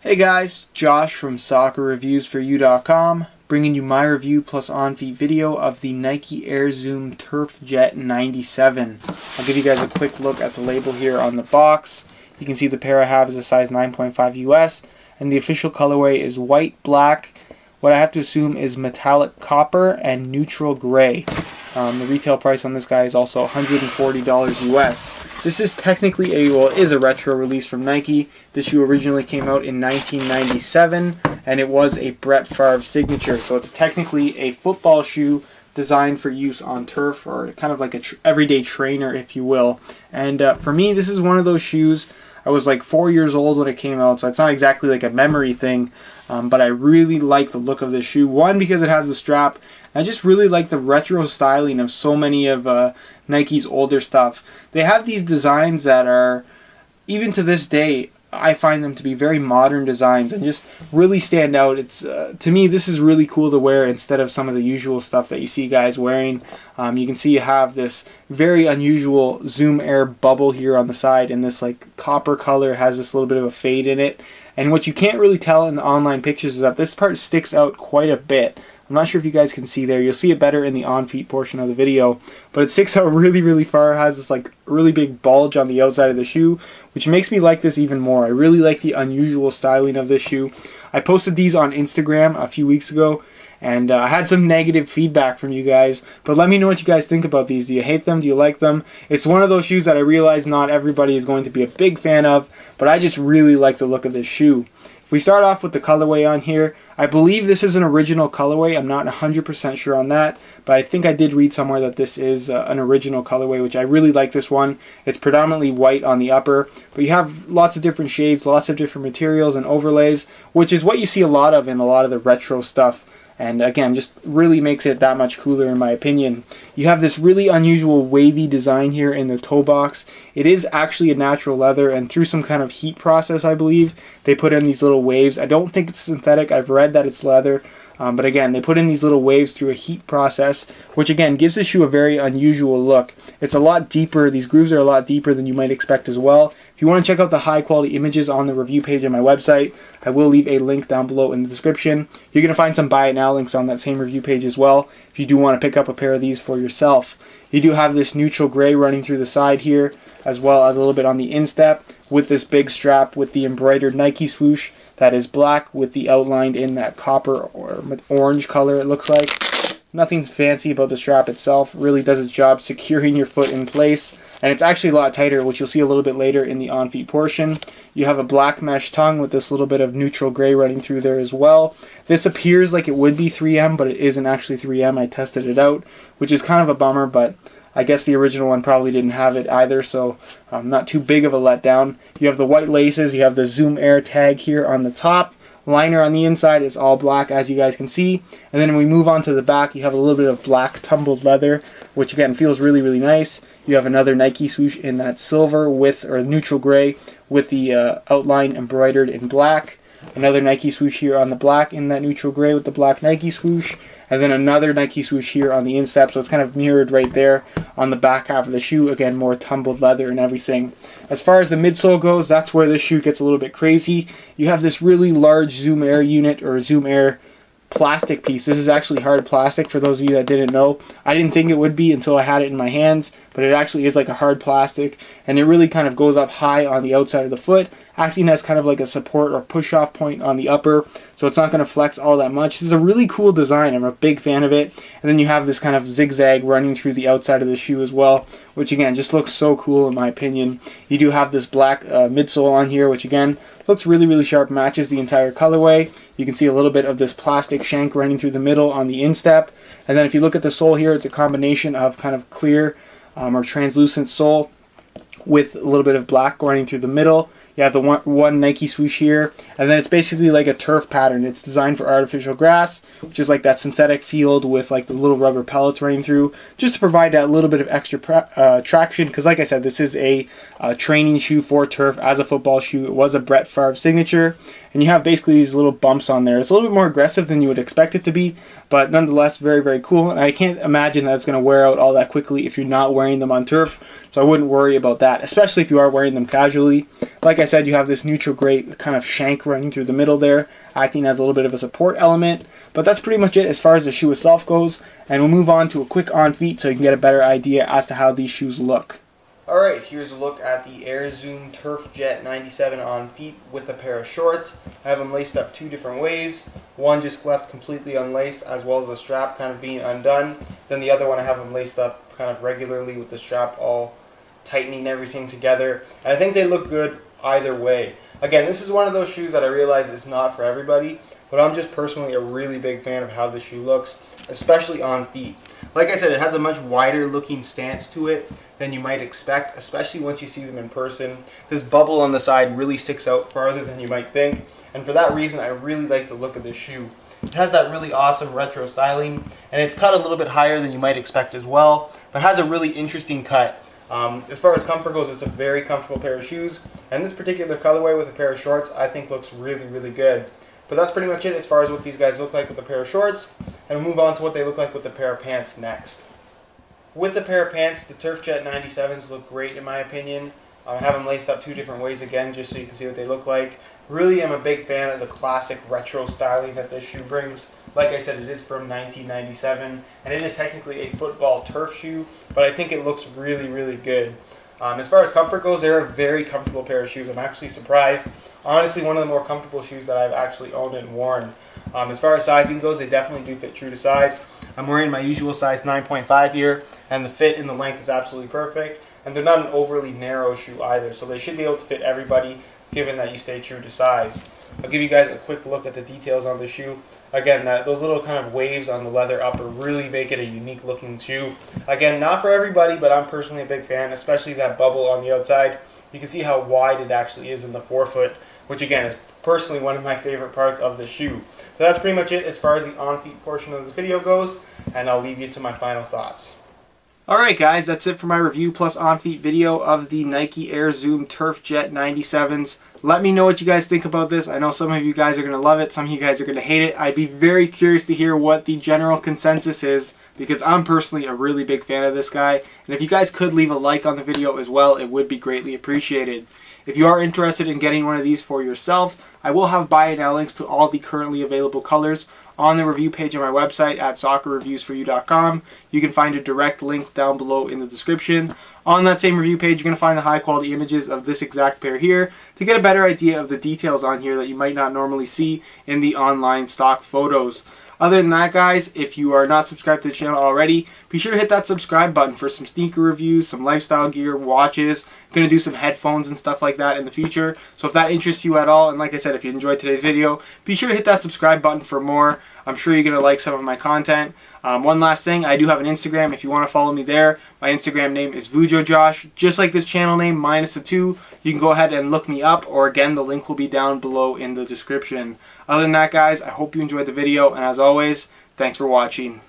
Hey guys, Josh from soccerreviewsforyou.com, bringing you my review plus on-feet video of the Nike Air Zoom Turf Jet 97. I'll give you guys a quick look at the label here on the box. You can see the pair I have is a size 9.5 US, and the official colorway is white, black, what I have to assume is metallic copper, and neutral gray. The retail price on this guy is also $140 US. This is technically is a retro release from Nike. This shoe originally came out in 1997, and it was a Brett Favre signature. So it's technically a football shoe designed for use on turf, or kind of like a everyday trainer, if you will. And for me, this is one of those shoes. I was like 4 years old when it came out, so it's not exactly like a memory thing, but I really like the look of this shoe. One, because it has the strap. I just really like the retro styling of so many of Nike's older stuff. They have these designs that are, even to this day, I find them to be very modern designs and just really stand out. It's to me, this is really cool to wear instead of some of the usual stuff that you see guys wearing. You can see you have this very unusual Zoom Air bubble here on the side, and this like copper color has this little bit of a fade in it. And what you can't really tell in the online pictures is that this part sticks out quite a bit. I'm not sure if you guys can see there. You'll see it better in the on-feet portion of the video, but it sticks out really, really far. It has this like really big bulge on the outside of the shoe, which makes me like this even more. I really like the unusual styling of this shoe. I posted these on Instagram a few weeks ago, and I had some negative feedback from you guys, but let me know what you guys think about these. Do you hate them? Do you like them? It's one of those shoes that I realize not everybody is going to be a big fan of, but I just really like the look of this shoe. If we start off with the colorway on here, I believe this is an original colorway. I'm not 100% sure on that, but I think I did read somewhere that this is an original colorway, which I really like this one. It's predominantly white on the upper, but you have lots of different shades, lots of different materials and overlays, which is what you see a lot of in a lot of the retro stuff. And again, just really makes it that much cooler in my opinion. You have this really unusual wavy design here in the toe box. It is actually a natural leather, and through some kind of heat process, I believe, they put in these little waves. I don't think it's synthetic. I've read that it's leather. But again, they put in these little waves through a heat process, which again gives the shoe a very unusual look. It's a lot deeper. These grooves are a lot deeper than you might expect as well. If you want to check out the high quality images on the review page on my website, I will leave a link down below in the description. You're going to find some buy it now links on that same review page as well, if you do want to pick up a pair of these for yourself. You do have this neutral gray running through the side here, as well as a little bit on the instep, with this big strap with the embroidered Nike swoosh that is black with the outlined in that copper or orange color, it looks like. Nothing fancy about the strap itself. Really does its job securing your foot in place, and it's actually a lot tighter, which you'll see a little bit later in the on-feet portion. You have a black mesh tongue with this little bit of neutral gray running through there as well. This appears like it would be 3M, but it isn't actually 3M. I tested it out, which is kind of a bummer, but I guess the original one probably didn't have it either, so not too big of a letdown. You have the white laces, you have the Zoom Air tag here on the top. Liner on the inside is all black, as you guys can see. And then when we move on to the back, you have a little bit of black tumbled leather, which again feels really, really nice. You have another Nike swoosh in that silver or neutral gray with the outline embroidered in black. Another Nike swoosh here on the black in that neutral gray with the black Nike swoosh. And then another Nike swoosh here on the instep, so it's kind of mirrored right there on the back half of the shoe. Again, more tumbled leather and everything. As far as the midsole goes, that's where this shoe gets a little bit crazy. You have this really large Zoom Air unit, or Zoom Air plastic piece. This is actually hard plastic, for those of you that didn't know. I didn't think it would be until I had it in my hands, but it actually is like a hard plastic, and it really kind of goes up high on the outside of the foot, acting as kind of like a support or push-off point on the upper, so it's not going to flex all that much. This is a really cool design. I'm a big fan of it. And then you have this kind of zigzag running through the outside of the shoe as well, which again just looks so cool in my opinion. You do have this black midsole on here, which again looks really, really sharp, matches the entire colorway. You can see a little bit of this plastic shank running through the middle on the instep. And then if you look at the sole here, it's a combination of kind of clear or translucent sole with a little bit of black running through the middle. You have the one Nike swoosh here, and then it's basically like a turf pattern. It's designed for artificial grass, which is like that synthetic field with like the little rubber pellets running through, just to provide that little bit of extra traction, because like I said, this is a training shoe for turf as a football shoe. It was a Brett Favre signature, and you have basically these little bumps on there. It's a little bit more aggressive than you would expect it to be, but nonetheless very, very cool. And I can't imagine that it's going to wear out all that quickly if you're not wearing them on turf, so I wouldn't worry about that, especially if you are wearing them casually. Like I said, you have this neutral gray kind of shank running through the middle there, acting as a little bit of a support element. But that's pretty much it as far as the shoe itself goes, and we'll move on to a quick on feet so you can get a better idea as to how these shoes look. Alright, here's a look at the Air Zoom Turf Jet 97 on feet with a pair of shorts. I have them laced up two different ways. One just left completely unlaced, as well as the strap kind of being undone. Then the other one I have them laced up kind of regularly with the strap all tightening everything together. And I think they look good either way. Again, this is one of those shoes that I realize is not for everybody, but I'm just personally a really big fan of how this shoe looks, especially on feet. Like I said, it has a much wider looking stance to it than you might expect, especially once you see them in person. This bubble on the side really sticks out farther than you might think, and for that reason I really like the look of this shoe. It has that really awesome retro styling, and it's cut a little bit higher than you might expect as well, but has a really interesting cut. As far as comfort goes, it's a very comfortable pair of shoes, and this particular colorway with a pair of shorts I think looks really, really good. But that's pretty much it as far as what these guys look like with a pair of shorts, and we'll move on to what they look like with a pair of pants next. With a pair of pants, the Turf Jet 97s look great in my opinion. I have them laced up two different ways again just so you can see what they look like. Really am a big fan of the classic retro styling that this shoe brings. Like I said, it is from 1997, and it is technically a football turf shoe, but I think it looks really, really good. As far as comfort goes, they're a very comfortable pair of shoes. I'm actually surprised. Honestly, one of the more comfortable shoes that I've actually owned and worn. As far as sizing goes, they definitely do fit true to size. I'm wearing my usual size 9.5 here, and the fit and the length is absolutely perfect. And they're not an overly narrow shoe either, so they should be able to fit everybody, given that you stay true to size. I'll give you guys a quick look at the details on the shoe. Again, those little kind of waves on the leather upper really make it a unique looking shoe. Again, not for everybody, but I'm personally a big fan, especially that bubble on the outside. You can see how wide it actually is in the forefoot, which again is personally one of my favorite parts of the shoe. So that's pretty much it as far as the on-feet portion of this video goes, and I'll leave you to my final thoughts. Alright guys, that's it for my review plus on-feet video of the Nike Air Zoom Turf Jet 97s. Let me know what you guys think about this. I know some of you guys are going to love it, some of you guys are going to hate it. I'd be very curious to hear what the general consensus is, because I'm personally a really big fan of this guy. And if you guys could leave a like on the video as well, it would be greatly appreciated. If you are interested in getting one of these for yourself, I will have buy now links to all the currently available colors on the review page on my website at soccerreviewsforyou.com. You can find a direct link down below in the description. On that same review page, you're going to find the high quality images of this exact pair here to get a better idea of the details on here that you might not normally see in the online stock photos. Other than that, guys, if you are not subscribed to the channel already, be sure to hit that subscribe button for some sneaker reviews, some lifestyle gear, watches. I'm going to do some headphones and stuff like that in the future. So if that interests you at all, and like I said, if you enjoyed today's video, be sure to hit that subscribe button for more. I'm sure you're going to like some of my content. One last thing, I do have an Instagram if you want to follow me there. My Instagram name is VujoJosh, just like this channel name, minus a 2. You can go ahead and look me up, or again, the link will be down below in the description. Other than that, guys, I hope you enjoyed the video, and as always, thanks for watching.